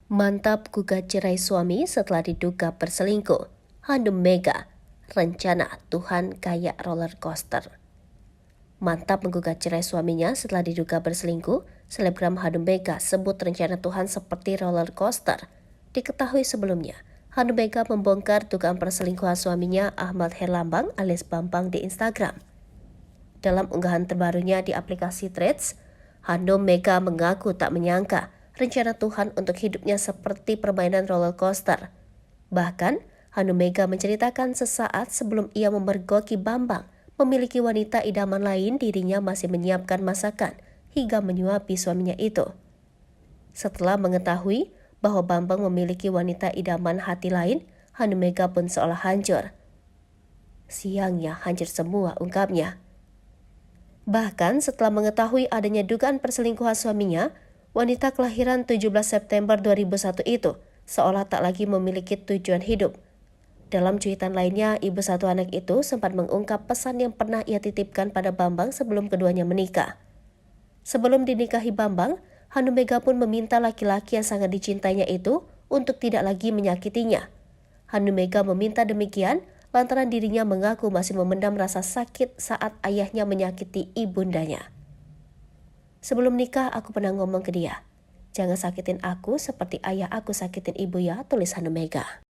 Mantap gugat cerai suami setelah diduga berselingkuh. Hanum Mega, rencana Tuhan kayak roller coaster. Mantap menggugat cerai suaminya setelah diduga berselingkuh, selebgram Hanum Mega sebut rencana Tuhan seperti roller coaster. Diketahui sebelumnya, Hanum Mega membongkar dugaan perselingkuhan suaminya Ahmad Herlambang alias Bambang di Instagram. Dalam unggahan terbarunya di aplikasi Threads, Hanum Mega mengaku tak menyangka rencana Tuhan untuk hidupnya seperti permainan roller coaster. Bahkan, Hanum Mega menceritakan sesaat sebelum ia memergoki Bambang memiliki wanita idaman lain, dirinya masih menyiapkan masakan hingga menyuapi suaminya itu. Setelah mengetahui bahwa Bambang memiliki wanita idaman hati lain, Hanum Mega pun seolah hancur. Siangnya hancur semua, ungkapnya. Bahkan setelah mengetahui adanya dugaan perselingkuhan suaminya, wanita kelahiran 17 September 2001 itu seolah tak lagi memiliki tujuan hidup. Dalam cuitan lainnya, ibu satu anak itu sempat mengungkap pesan yang pernah ia titipkan pada Bambang sebelum keduanya menikah. Sebelum dinikahi Bambang, Hanum Mega pun meminta laki-laki yang sangat dicintainya itu untuk tidak lagi menyakitinya. Hanum Mega meminta demikian lantaran dirinya mengaku masih memendam rasa sakit saat ayahnya menyakiti ibundanya. Sebelum nikah aku pernah ngomong ke dia, jangan sakitin aku seperti ayah aku sakitin ibu ya, tulis Hanum Mega.